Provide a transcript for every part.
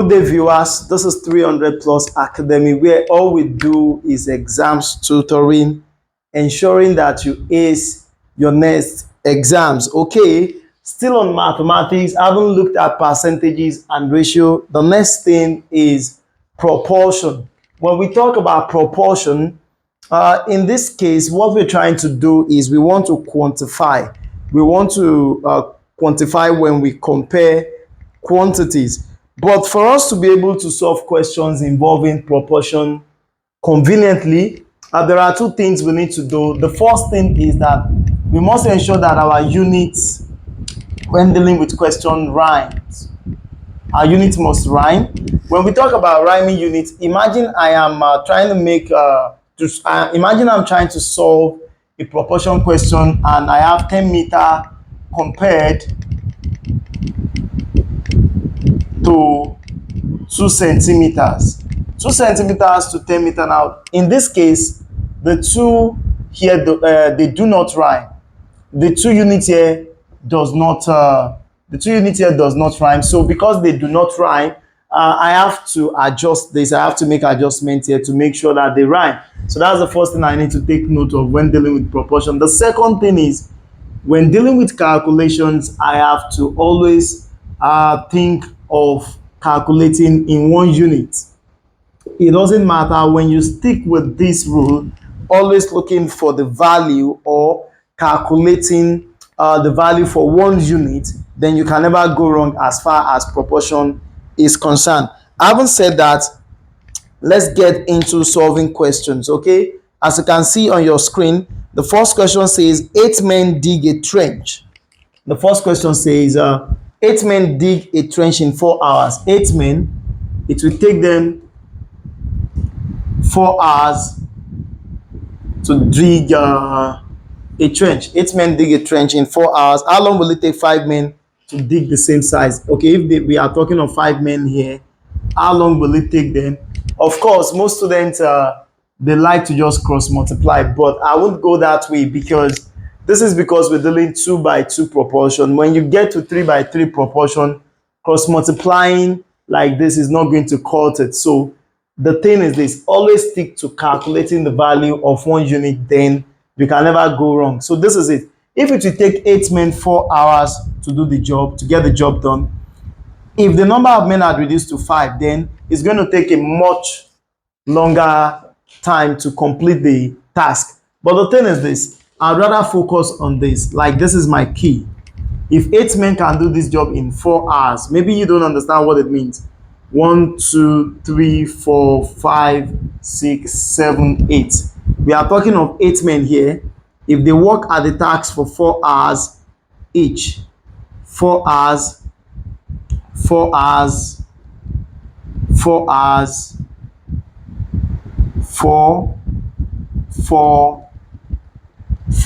Good day, viewers. This is 300 Plus Academy, where all we do is exams tutoring, ensuring that you ace your next exams. Okay, still on mathematics, I haven't looked at percentages and ratio. The next thing is proportion. When we talk about proportion, in this case, what we're trying to do is we want to quantify. We want to quantify when we compare quantities. But for us to be able to solve questions involving proportion conveniently, there are two things we need to do. The first thing is that we must ensure that our units, when dealing with question, rhymes. Our unit must rhyme. When we talk about rhyming units, imagine I am trying to make, imagine I'm trying to solve a proportion question and I have 10-meter compared to 2 centimeters. 2 centimeters to 10 meters. Now, in this case, the two here, they do not rhyme. The two units here does not. The two units here does not rhyme. So, because they do not rhyme, I have to adjust this. I have to make adjustments here to make sure that they rhyme. So that's the first thing I need to take note of when dealing with proportion. The second thing is, when dealing with calculations, I have to always think of calculating in 1 unit. It doesn't matter when you stick with this rule, always looking for the value or calculating the value for 1 unit, then you can never go wrong as far as proportion is concerned. Having said that, let's get into solving questions. Okay, as you can see on your screen, the first question says 8 men dig a trench. The first question says 8 men dig a trench in 4 hours. 8 men, it will take them 4 hours to dig a trench. 8 men dig a trench in 4 hours. How long will it take 5 men to dig the same size? Okay, if we are talking of 5 men here, how long will it take them? Of course, most students, they like to just cross multiply, but I won't go that way, because this is because we're dealing 2 by 2 proportion. When you get to 3 by 3 proportion, cross multiplying like this is not going to cut it. So the thing is this: always stick to calculating the value of 1 unit, then you can never go wrong. So this is it. If it will take 8 men 4 hours to do the job, to get the job done, if the number of men had reduced to 5, then it's going to take a much longer time to complete the task. But the thing is this: I'd rather focus on this. Like, this is my key. If 8 men can do this job in 4 hours, maybe you don't understand what it means. 1, 2, 3, 4, 5, 6, 7, 8. We are talking of 8 men here. If they work at the task for 4 hours each, 4 hours, 4 hours, 4 hours, 4, 4,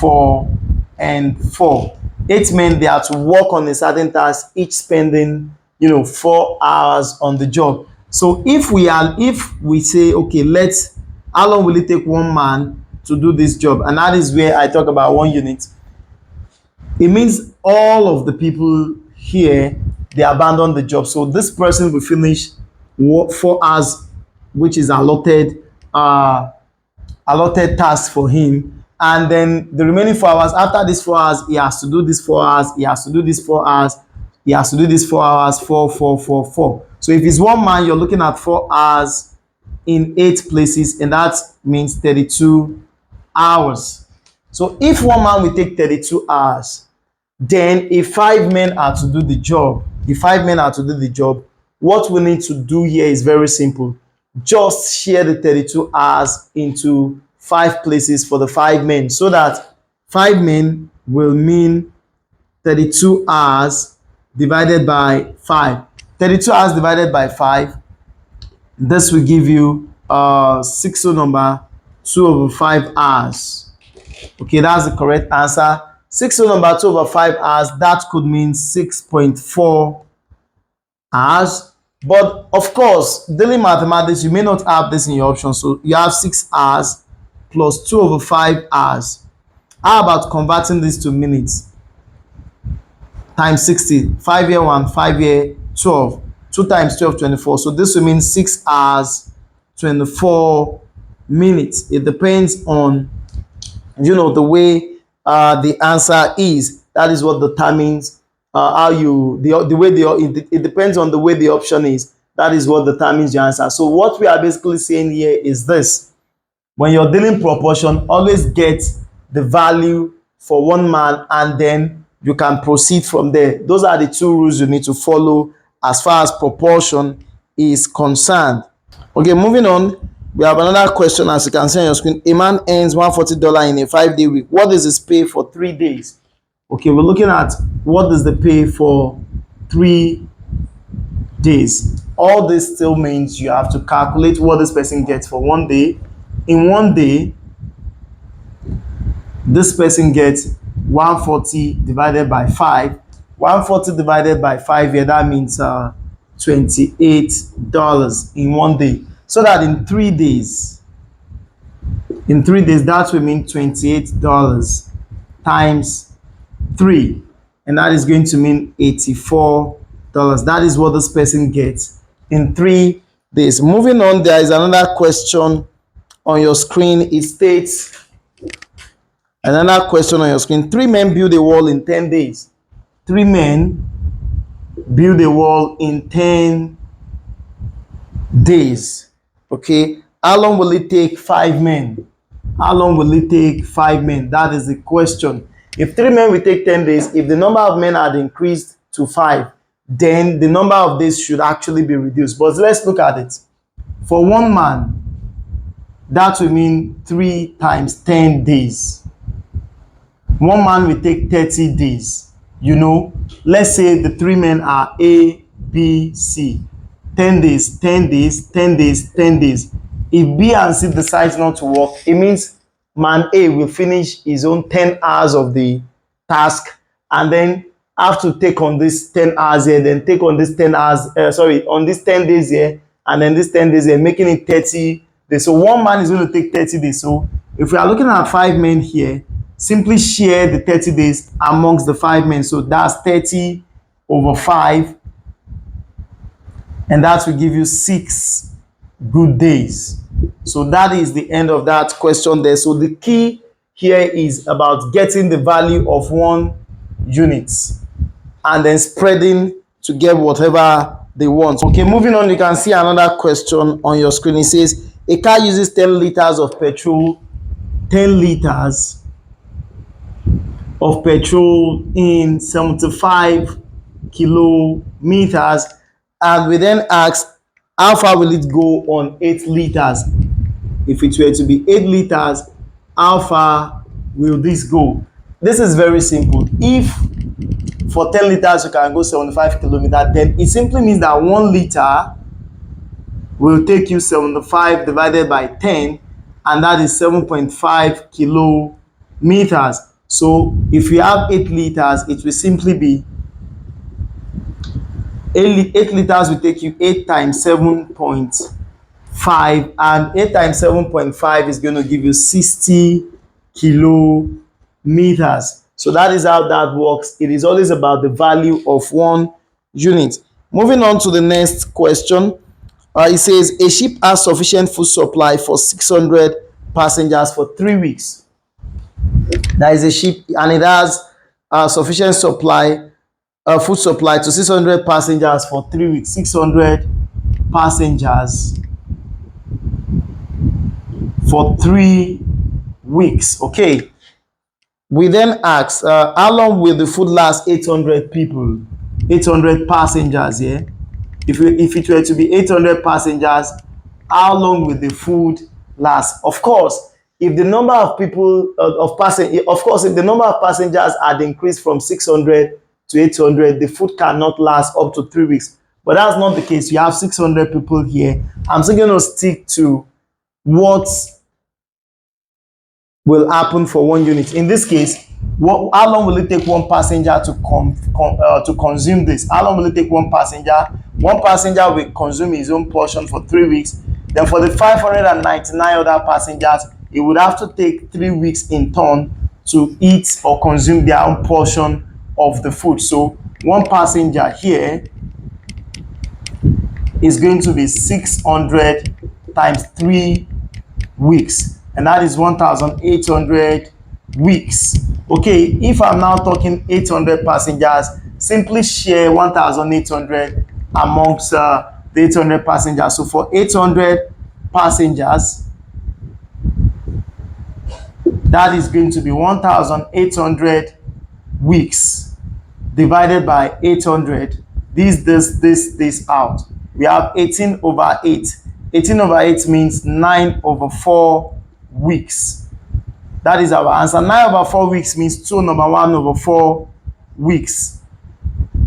4, and 4. 8 men, they are to work on a certain task, each spending 4 hours on the job. So if we say, okay, how long will it take 1 man to do this job? And that is where I talk about 1 unit. It means all of the people here, they abandon the job. So this person will finish 4 hours, which is allotted task for him, and then the remaining 4 hours, after these 4 hours, he has to do this 4 hours, he has to do this 4 hours, he has to do this 4 hours, 4, 4, 4, 4. So if it's 1 man, you're looking at 4 hours in 8 places, and that means 32 hours. So if 1 man will take 32 hours, then if 5 men are to do the job, what we need to do here is very simple. Just share the 32 hours into 5 places for the 5 men, so that 5 men will mean 32 hours divided by 5. 32 hours divided by 5, this will give you 6 number 2/5 hours. Okay, that's the correct answer. 6 number 2/5 hours, that could mean 6.4 hours. But of course, dealing mathematics, you may not have this in your option, so you have 6 hours plus 2/5 hours. How about converting this to minutes? Times 60. 5 here 1, 5 here 12. 2 times 12, 24. So this will mean 6 hours, 24 minutes. It depends on, the way the answer is. That is what determines how you, the way it depends on the way the option is. That is what determines your answer. So what we are basically saying here is this: when you're dealing proportion, always get the value for one man and then you can proceed from there. Those are the 2 rules you need to follow as far as proportion is concerned. Okay, moving on. We have another question, as you can see on your screen. A man earns $140 in a 5-day week. What is his pay for 3 days? Okay, we're looking at what is the pay for 3 days. All this still means you have to calculate what this person gets for 1 day. In 1 day, this person gets 140 divided by 5. 140 divided by 5 here, that means $28 in 1 day. So that in 3 days, that will mean $28 times 3, and that is going to mean $84. That is what this person gets in 3 days. Moving on, there is another question on your screen. It states, another question on your screen: 3 men build a wall in 10 days. 3 men build a wall in 10 days. Okay, how long will it take 5 men? How long will it take 5 men? That is the question. If 3 men will take 10 days, if the number of men had increased to 5, then the number of days should actually be reduced. But let's look at it. For 1 man, that will mean 3 times 10 days. 1 man will take 30 days. Let's say the 3 men are A, B, C. 10 days, 10 days, 10 days, 10 days. If B and C decides not to work, it means man A will finish his own 10 hours of the task and then have to take on this 10 hours here, then take on this 10 hours, on this 10 days here, and then this 10 days here, making it 30 days. So 1 man is going to take 30 days. So if we are looking at 5 men here, simply share the 30 days amongst the 5 men. So that's 30 over 5. And that will give you 6 good days. So that is the end of that question there. So the key here is about getting the value of 1 unit and then spreading to get whatever they want. Okay, moving on, you can see another question on your screen. It says a car uses 10 liters of petrol, 10 liters of petrol in 75 kilometers, and we then ask how far will it go on 8 liters. If it were to be 8 liters, how far will this go? This is very simple. If for 10 liters you can go 75 kilometers, then it simply means that 1 liter will take you 75 divided by 10, and that is 7.5 kilometers. So if you have 8 liters, it will simply be 8 liters will take you 8 times 7.5, and 8 times 7.5 is going to give you 60 kilometers. So that is how that works. It is always about the value of 1 unit. Moving on to the next question. It says a ship has sufficient food supply for 600 passengers for 3 weeks. That is a ship, and it has sufficient supply, food supply to 600 passengers for 3 weeks. 600 passengers for 3 weeks. Okay. We then ask, how long will the food last 800 people? 800 passengers here. Yeah? If it were to be 800 passengers, how long will the food last? Of course, if the number of people if the number of passengers had increased from 600 to 800, the food cannot last up to 3 weeks. But that's not the case. You have 600 people here. I'm still going to stick to what will happen for 1 unit. In this case, how long will it take 1 passenger to consume this? How long will it take 1 passenger? 1 passenger will consume his own portion for 3 weeks. Then for the 599 other passengers, it would have to take 3 weeks in turn to eat or consume their own portion of the food. So 1 passenger here is going to be 600 times 3 weeks, and that is 1,800 weeks. Okay, if I'm now talking 800 passengers, simply share 1,800 amongst the 800 passengers. So for 800 passengers, that is going to be 1,800 weeks divided by 800. This out. We have 18 over 8. 18 over 8 means 9 over 4 weeks. That is our answer. 9 over 4 weeks means 2 number 1 over 4 weeks.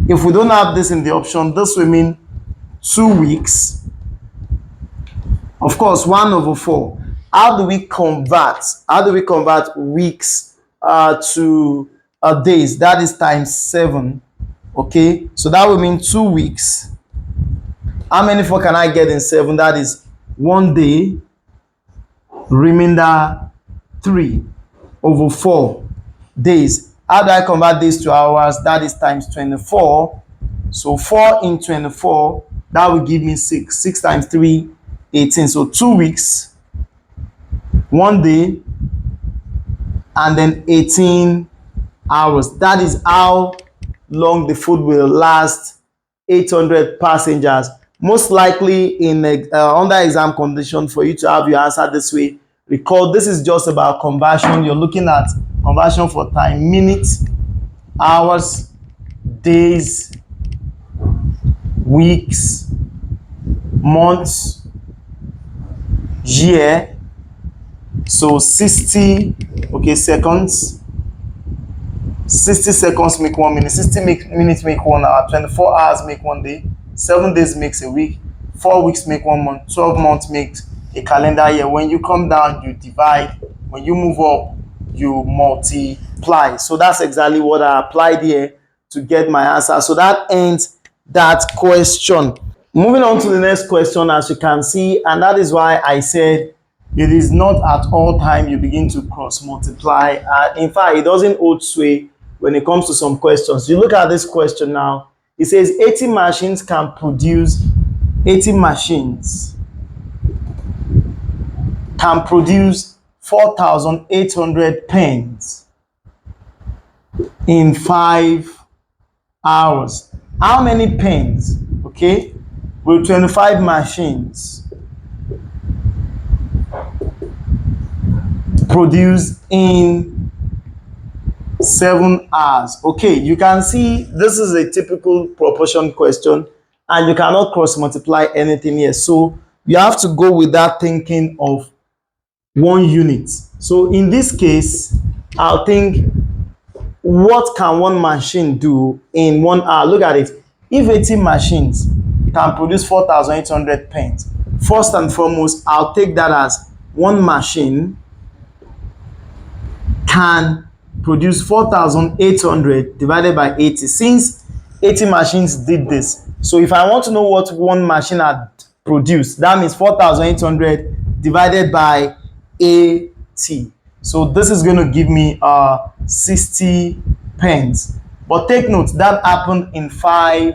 If we don't have this in the option, this will mean 2 weeks. Of course, 1 over 4. How do we convert? How do we convert weeks to days? That is times 7. Okay, so that will mean 2 weeks. How many 4 can I get in 7? That is 1 day, remainder 3 over 4 days. How do I convert days to hours? That is times 24. So 4 in 24, that will give me 6. 6 times 3, 18. So 2 weeks, 1 day, and then 18 hours. That is how long the food will last 800 passengers. Most likely in under exam condition, for you to have your answer this way, recall this is just about conversion. You're looking at conversion for time: minutes, hours, days, weeks, months, year. So 60 seconds. 60 seconds make 1 minute, 60 minutes make 1 hour, 24 hours make 1 day, 7 days makes a week, 4 weeks make 1 month, 12 months makes a calendar year. When you come down, you divide. When you move up, you multiply. So that's exactly what I applied here to get my answer. So that ends that question. Moving on to the next question, as you can see, and that is why I said it is not at all time you begin to cross multiply. In fact, it doesn't hold sway when it comes to some questions. You look at this question now. It says 80 machines can produce 80 machines can produce 4,800 pens in 5 hours. How many pens, okay, will 25 machines produce in 7 hours? Okay, you can see this is a typical proportion question, and you cannot cross multiply anything here. So you have to go with that thinking of 1 unit. So in this case, I'll think, what can 1 machine do in 1 hour? Look at it. If 80 machines can produce 4,800 pens, first and foremost, I'll take that as 1 machine can produce 4,800 divided by 80, since 80 machines did this. So if I want to know what 1 machine had produced, that means 4,800 divided by 80. So this is going to give me 60 pens. But take note, that happened in 5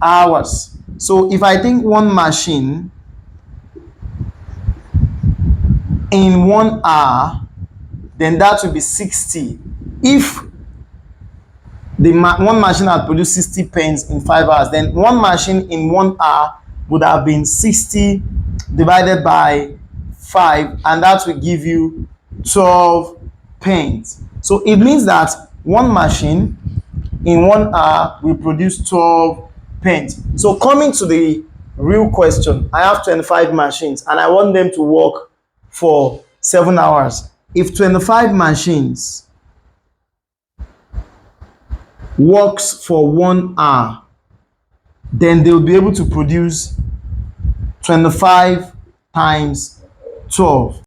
hours. So if I think 1 machine in 1 hour, then that will be 60. If the 1 machine had produced 60 pens in 5 hours, then 1 machine in 1 hour would have been 60 divided by 5, and that will give you 12 pens. So it means that 1 machine in 1 hour will produce 12 pens. So coming to the real question, I have 25 machines and I want them to work for 7 hours. If 25 machines works for 1 hour, then they'll be able to produce 25 times 12.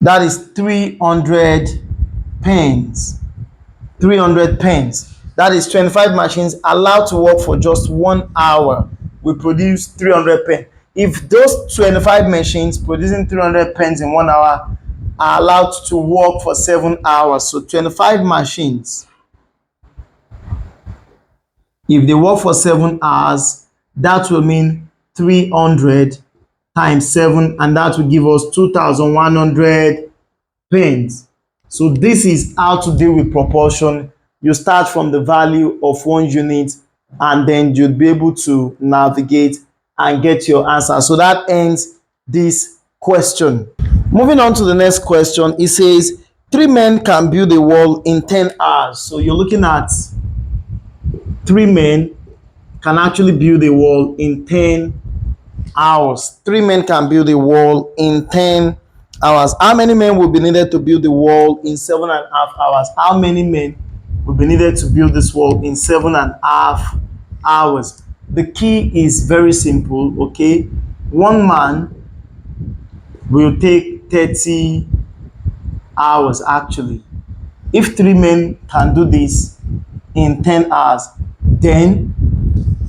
That is 300 pens. 300 pens. That is 25 machines allowed to work for just 1 hour will produce 300 pens. If those 25 machines producing 300 pens in 1 hour are allowed to work for 7 hours, so 25 machines, if they work for 7 hours, that will mean 300 times 7, and that will give us 2,100 pence. So this is how to deal with proportion. You start from the value of 1 unit, and then you'll be able to navigate and get your answer. So that ends this question. Moving on to the next question, it says 3 men can build a wall in 10 hours. So you're looking at 3 men can actually build a wall in 10 hours. 3 men can build a wall in 10 hours. How many men will be needed to build the wall in 7.5 hours? How many men will be needed to build this wall in 7.5 hours? The key is very simple, okay? 1 man will take 30 hours actually. If 3 men can do this in 10 hours, then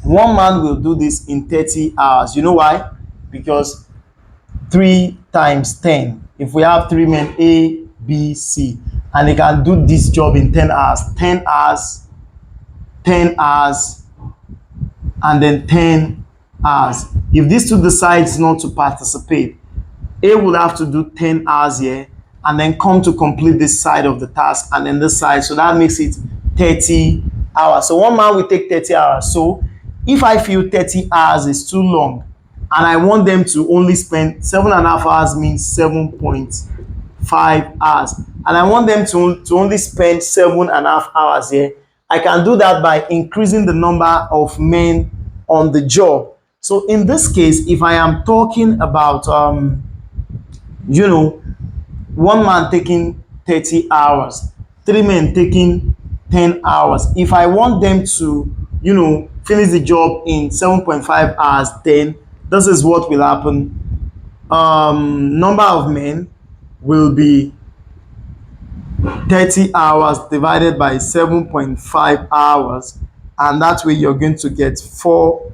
1 man will do this in 30 hours. You know why? Because 3 times 10. If we have 3 men, A, B, C, and they can do this job in 10 hours, 10 hours, 10 hours, and then 10 hours. If these two decides not to participate, A will have to do 10 hours here and then come to complete this side of the task and then this side. So that makes it 30 hours. So 1 man will take 30 hours. So if I feel 30 hours is too long and I want them to only spend 7.5 hours, means 7.5 hours, and I want them to only spend 7.5 hours here, I can do that by increasing the number of men on the job. So in this case, if I am talking about 1 man taking 30 hours, 3 men taking 10 hours. If I want them to, finish the job in 7.5 hours, then this is what will happen. Number of men will be 30 hours divided by 7.5 hours, and that way you're going to get 4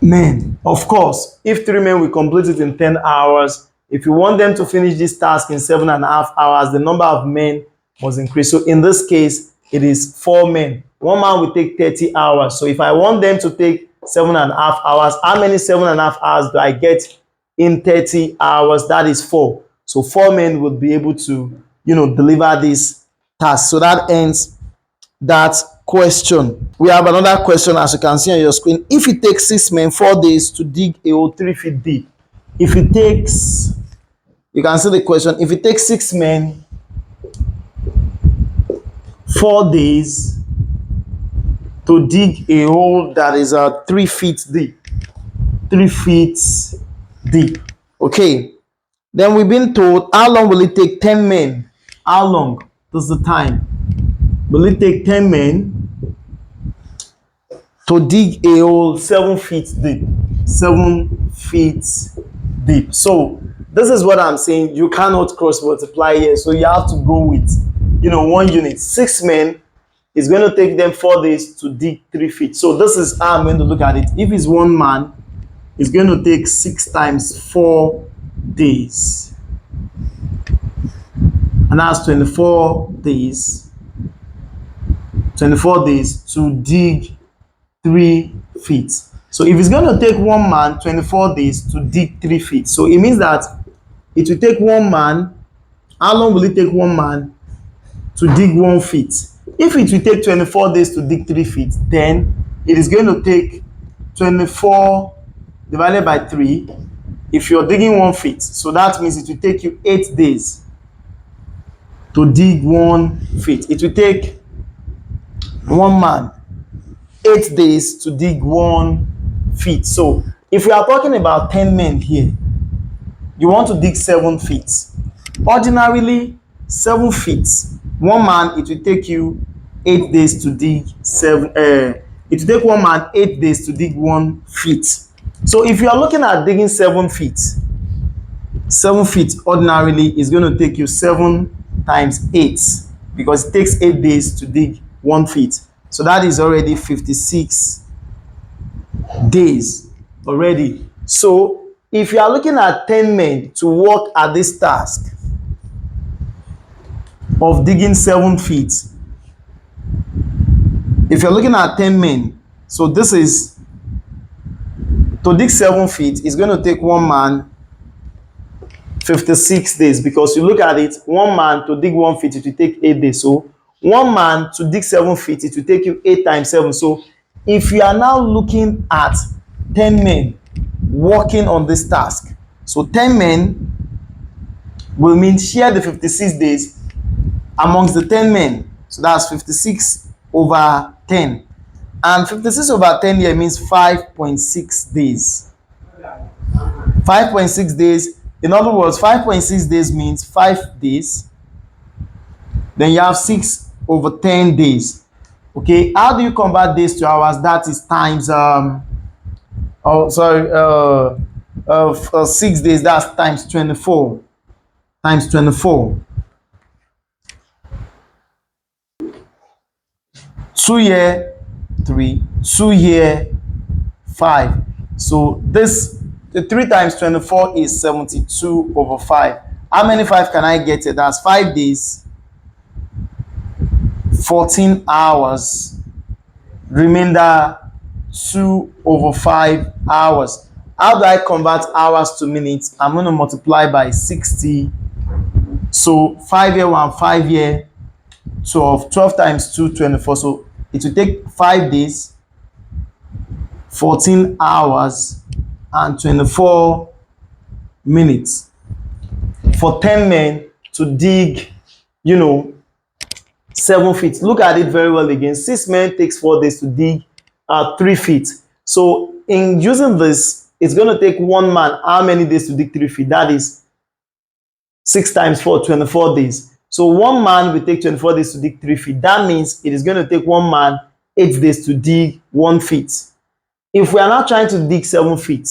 men. Of course, if 3 men will complete it in 10 hours, if you want them to finish this task in 7.5 hours, the number of men must increase. So in this case, it is 4 men. 1 man will take 30 hours. So if I want them to take 7.5 hours, how many 7.5 hours do I get in 30 hours? That is 4. So 4 men will be able to, deliver this task. So that ends that question. We have another question, as you can see on your screen. If it takes 6 men 4 days to dig a hole 3 feet deep, if it takes, you can see the question, if it takes 6 men 4 days to dig a hole that is 3 feet deep, 3 feet deep, okay, then we've been told, how long will it take 10 men? How long? This is the time. Will it take 10 men to dig a hole 7 feet deep? 7 feet deep. So this is what I'm saying. You cannot cross multiply here. So you have to go with, 1 unit. 6 men is going to take them 4 days to dig 3 feet. So this is how I'm going to look at it. If it's 1 man, it's going to take 6 times 4 days. And that's 24 days. 24 days to dig 3 feet. So if it's going to take 1 man 24 days to dig 3 feet, so it means that it will take 1 man. How long will it take 1 man to dig 1 feet? If it will take 24 days to dig 3 feet, then it is going to take 24 divided by 3 if you're digging 1 feet. So that means it will take you 8 days to dig 1 feet. It will take 1 man 8 days to dig 1 feet. So if we are talking about 10 men here, you want to dig 7 feet. Ordinarily, 7 feet. 1 man, it will take you 8 days to dig 7. It will take 1 man 8 days to dig 1 feet. So if you are looking at digging 7 feet, 7 feet ordinarily is going to take you 7 times 8, because it takes 8 days to dig 1 feet. So that is already 56 days already. So if you are looking at 10 men to work at this task of digging 7 feet, if you're looking at 10 men, so this is To dig 7 feet is going to take one man 56 days, because you look at it, one man to dig 1 feet, it will take 8 days. So one man to dig 7 feet, it will take you 8 times 7. So if you are now looking at 10 men working on this task, so 10 men will mean share the 56 days amongst the 10 men. So that's 56 over 10. And 56 over 10 here means 5.6 days. 5.6 days. In other words, 5.6 days means 5 days. Then you have 6 over 10 days. Okay, how do you convert days to hours? That is times 6 days, that's times 24. Times 24. 2 year 3, 2 year 5. So this, the 3 times 24 is 72 over 5. How many 5 can I get here? That's 5 days, 14 hours, remainder 2 over 5 hours. How do I convert hours to minutes? I'm going to multiply by 60. So 5 year 1, 5 year 12. 12 times 2, 24. So it will take 5 days, 14 hours, and 24 minutes for 10 men to dig, 7 feet. Look at it very well again. 6 men takes 4 days to dig 3 feet. So in using this, it's going to take one man how many days to dig 3 feet? That is 6 times 4, 24 days. So one man will take 24 days to dig 3 feet. That means it is going to take one man 8 days to dig 1 feet. If we are now trying to dig 7 feet,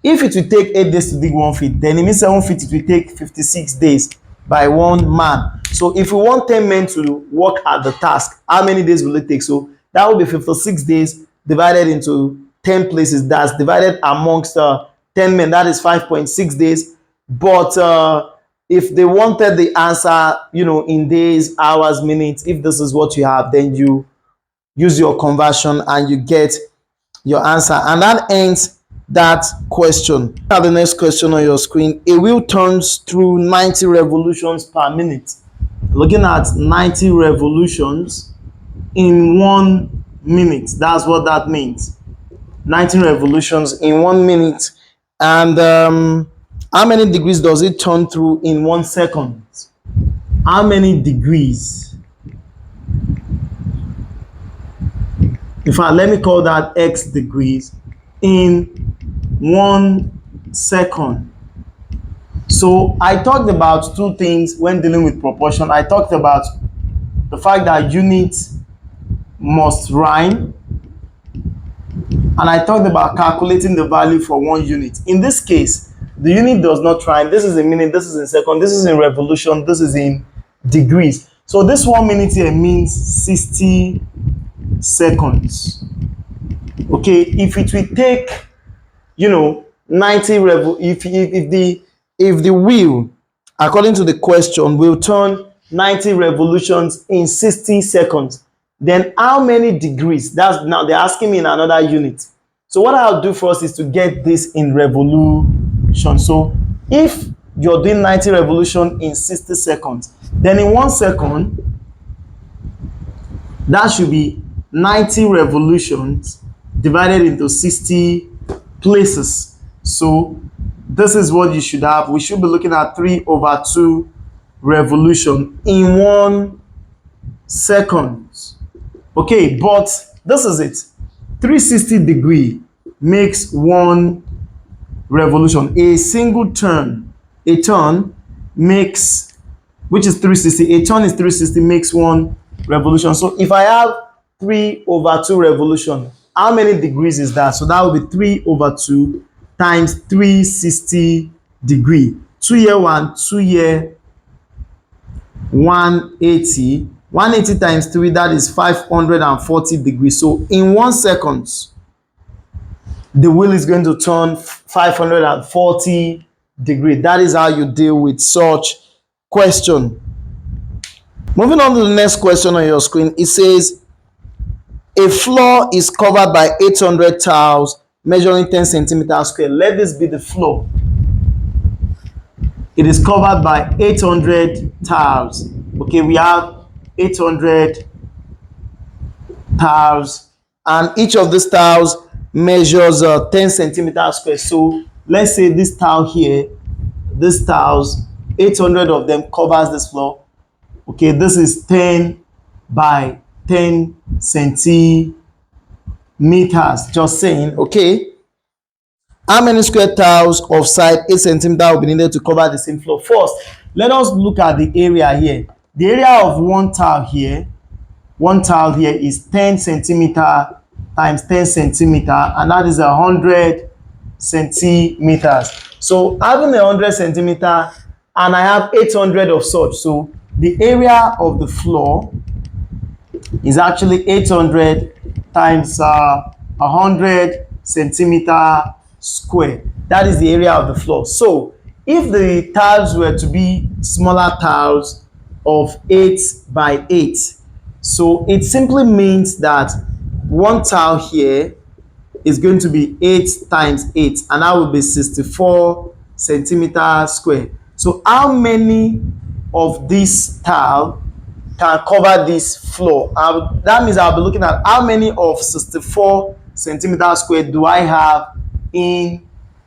if it will take 8 days to dig 1 feet, then it means 7 feet it will take 56 days by one man. So if we want 10 men to work at the task, how many days will it take? So that will be 56 days divided into 10 places. That's divided amongst 10 men. That is 5.6 days. But if they wanted the answer, in days, hours, minutes, if this is what you have, then you use your conversion and you get your answer. And that ends that question. Now the next question on your screen. A wheel turns through 90 revolutions per minute. Looking at 90 revolutions in 1 minute. That's what that means. 90 revolutions in 1 minute. And how many degrees does it turn through in 1 second? How many degrees? In fact, let me call that x degrees in 1 second. So I talked about 2 things when dealing with proportion. I talked about the fact that units must rhyme, and I talked about calculating the value for 1 unit. In this case, the unit does not rhyme. This is in minute, this is in second, this is in revolution, this is in degrees. So this 1 minute here means 60 seconds. Okay, if it will take 90 if the wheel, according to the question, will turn 90 revolutions in 60 seconds, then how many degrees? That's, now they're asking me in another unit. So what I'll do first is to get this in revolution. So if you're doing 90 revolution in 60 seconds, then in 1 second that should be 90 revolutions divided into 60 places. So this is what you should have. We should be looking at 3 over 2 revolution in 1 second. Okay, but this is it. 360 degree makes 1 revolution. A single turn, a turn makes, which is 360. A turn is 360, makes 1 revolution. So if I have 3 over 2 revolution, how many degrees is that? So that will be 3 over 2 times 360 degree. 2 year 1, 2 year 180. 180 times 3, that is 540 degrees. So in 1 second, the wheel is going to turn 540 degrees. That is how you deal with such question. Moving on to the next question on your screen, it says a floor is covered by 800 tiles measuring 10 centimeters square. Let this be the floor. It is covered by 800 tiles. Okay, we have 800 tiles, and each of these tiles measures 10 centimeters square. So let's say this tile here, these tiles, 800 of them covers this floor. Okay, this is 10 by 10 centimeters, just saying. Okay, how many square tiles of side 8 centimeters will be needed to cover the same floor? First, let us look at the area here. The area of one tile here is 10 centimeter times 10 centimeter, and that is 100 centimeters. So having 100 centimeter, and I have 800 of such, so the area of the floor is actually 800 times 100 centimeter square. That is the area of the floor. So if the tiles were to be smaller tiles of 8 by 8, so it simply means that one tile here is going to be 8 times 8, and that will be 64 centimeters square. So how many of this tile can cover this floor? That means I'll be looking at how many of 64 centimeters square do I have in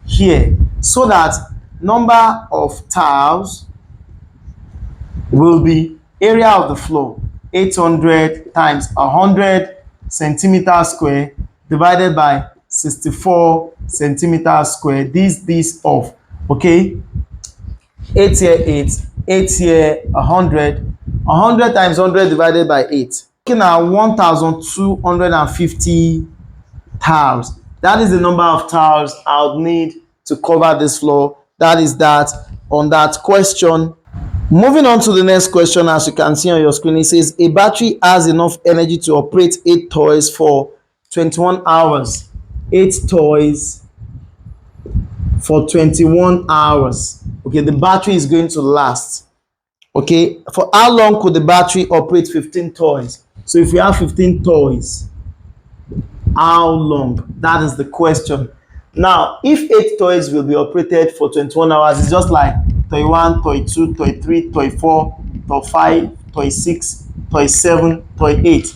here, so that number of tiles will be area of the floor 800 times 100 centimeters square divided by 64 centimeters square. This off. Okay, 8 here 8 here 100 times 100 divided by 8, looking at 1250 tiles. That is the number of tiles I'll need to cover this floor. That is that on that question. Moving on to the next question, as you can see on your screen, it says a battery has enough energy to operate 8 toys for 21 hours. 8 toys for 21 hours. Okay, the battery is going to last. Okay, for how long could the battery operate 15 toys? So if we have 15 toys, how long? That is the question. Now, if 8 toys will be operated for 21 hours, it's just like toy 1, toy 2, toy 3, toy 4, toy 5, toy 6, toy 7, toy 8.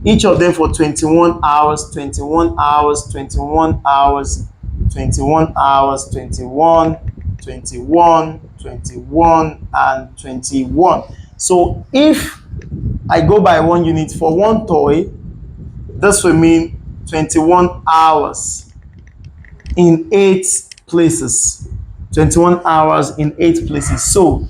Each of them for 21 hours, 21 hours, 21 hours, 21 hours, 21, 21, 21, and 21. So if I go by 1 unit for one toy, this will mean 21 hours in 8 places. 21 hours in 8 places. So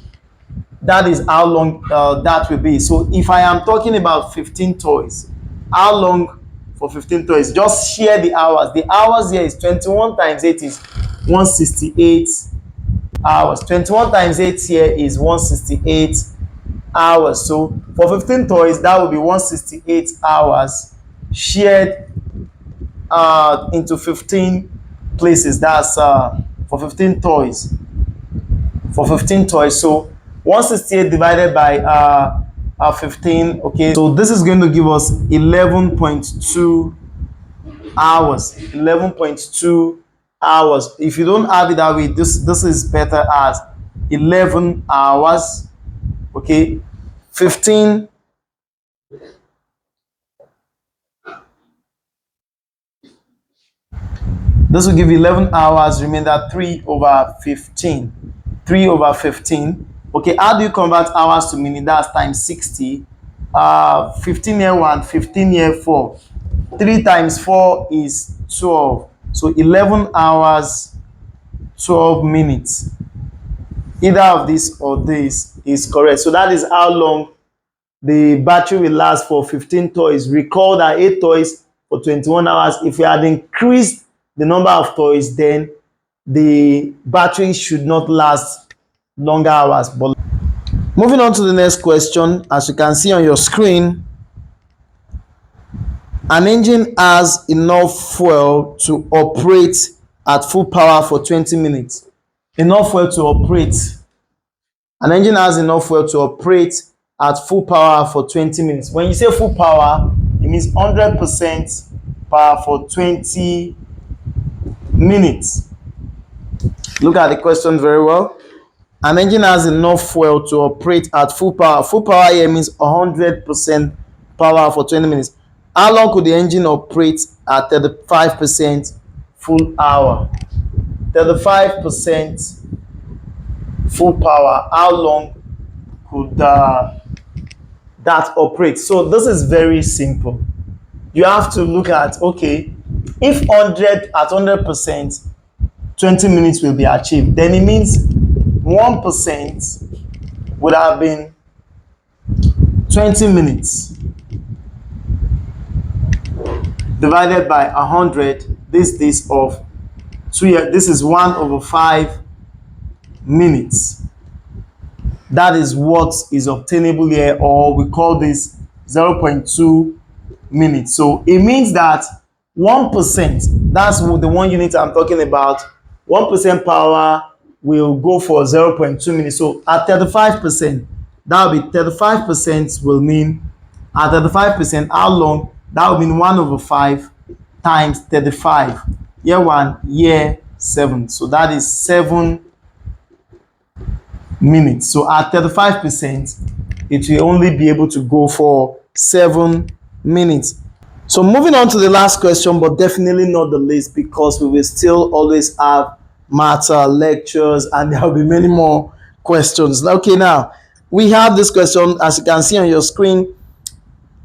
that is how long that will be. So if I am talking about 15 toys, how long for 15 toys? Just share the hours. The hours here is 21 times 8 is 168 hours. 21 times 8 here is 168 hours. So for 15 toys, that will be 168 hours shared into 15 places. That's for 15 toys. For 15 toys, so 168 divided by 15. Okay, so this is going to give us 11.2 hours. 11.2 hours. If you don't have it that way, this is better as 11 hours. Okay, 15. This will give you 11 hours, remainder 3 over 15. 3 over 15. Okay, how do you convert hours to minutes? That's times 60. 15 here 1, 15 here 4. 3 times 4 is 12. So 11 hours, 12 minutes. Either of this or this is correct. So that is how long the battery will last for 15 toys. Recall that 8 toys for 21 hours. If we had increased the number of toys, then the battery should not last longer hours. But moving on to the next question, as you can see on your screen, an engine has enough fuel to operate at full power for 20 minutes. Enough fuel to operate. An engine has enough fuel to operate at full power for 20 minutes. When you say full power, it means 100% power for 20 minutes. Look at the question very well. An engine has enough fuel to operate at full power. Full power here means 100% power for 20 minutes. How long could the engine operate at 35% full hour? 35% full power. How long could that operate? So this is very simple. You have to look at, okay, if 100 at 100%, 20 minutes will be achieved. Then it means 1% would have been 20 minutes divided by 100. This of 2. This is 1/5 minutes. That is what is obtainable here, or we call this 0.2 minutes. So it means that 1%, that's the 1 unit I'm talking about, 1% power will go for 0.2 minutes. So at 35%, that will be 35% will mean, at 35%, how long? That will mean 1/5 times 35. Year 1, year 7. So that is 7 minutes. So at 35%, it will only be able to go for 7 minutes. So moving on to the last question, but definitely not the least, because we will still always have matter lectures and there will be many more questions. Okay, now we have this question, as you can see on your screen.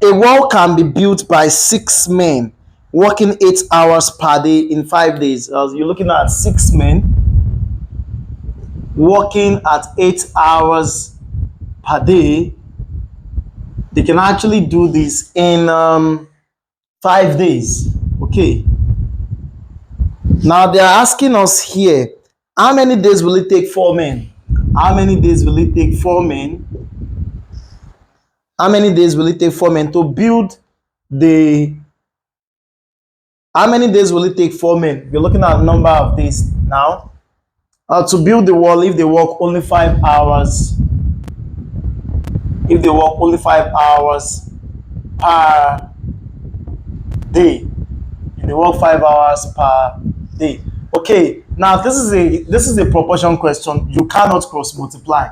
A wall can be built by 6 men working 8 hours per day in 5 days. You're looking at 6 men working at 8 hours per day. They can actually do this in 5 days. Okay. Now they are asking us here, how many days will it take 4 men? How many days will it take 4 men? How many days will it take 4 men to build the... How many days will it take 4 men? We're looking at number of days now. To build the wall, if they work only 5 hours, if they work only 5 hours per day, if they work 5 hours per day. Okay, now this is a proportion question. You cannot cross multiply,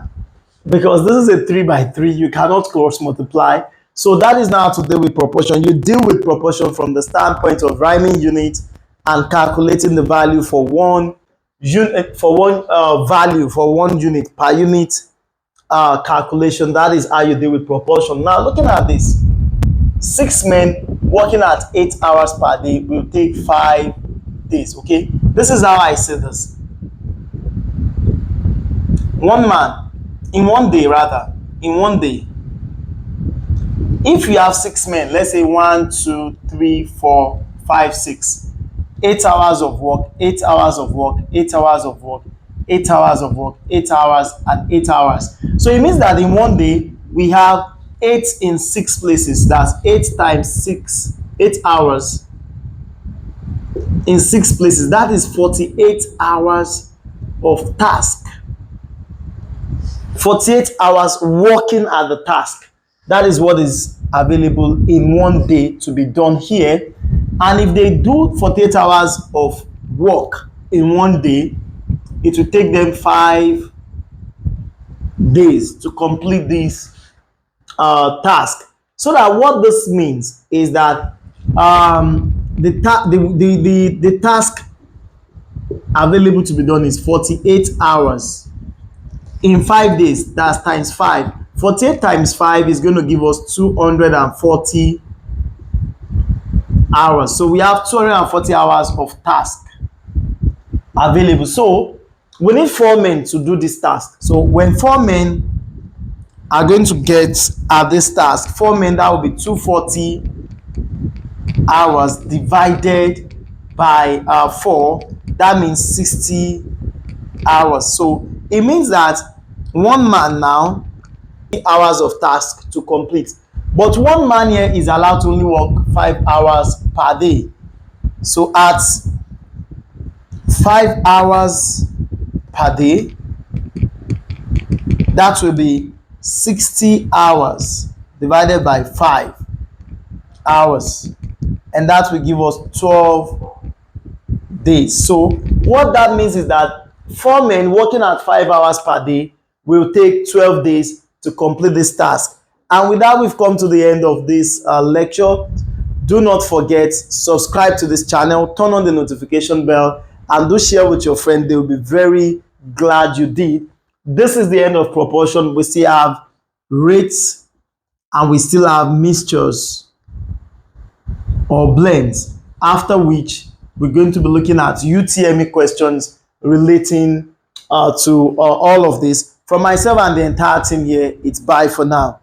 because this is a 3 by 3. You cannot cross multiply. So that is now to deal with proportion. You deal with proportion from the standpoint of rhyming unit and calculating the value for one unit, for one value for 1 unit per unit calculation. That is how you deal with proportion. Now looking at this, 6 men working at 8 hours per day will take 5 days. Okay, this is how I say this. 1 man in 1 day, rather in 1 day, if you have 6 men, let's say 1, 2, 3, 4, 5, 6, 8 hours of work, 8 hours of work, 8 hours of work, 8 hours of work, 8 hours and 8 hours. So it means that in 1 day we have 8 in 6 places. That's 8 times 6, 8 hours in 6 places. That is 48 hours of task. 48 hours working at the task. That is what is available in 1 day to be done here. And if they do 48 hours of work in 1 day, it will take them 5 days to complete this task. So that what this means is that the task available to be done is 48 hours in 5 days. That's times 5. 48 times 5 is going to give us 240 hours. So we have 240 hours of task available. So we need 4 men to do this task. So when 4 men are going to get at this task, 4 men, that will be 240 hours divided by 4. That means 60 hours. So it means that 1 man now, hours of task to complete, but 1 man here is allowed to only work 5 hours per day. So at 5 hours per day, that will be 60 hours divided by 5 hours, and that will give us 12 days. So what that means is that 4 men working at 5 hours per day will take 12 days to complete this task. And with that, we've come to the end of this lecture. Do not forget, subscribe to this channel, turn on the notification bell, and do share with your friend. They will be very glad you did. This is the end of proportion. We still have rates and we still have mixtures or blends, after which we're going to be looking at UTME questions relating to all of this. From myself and the entire team here, it's bye for now.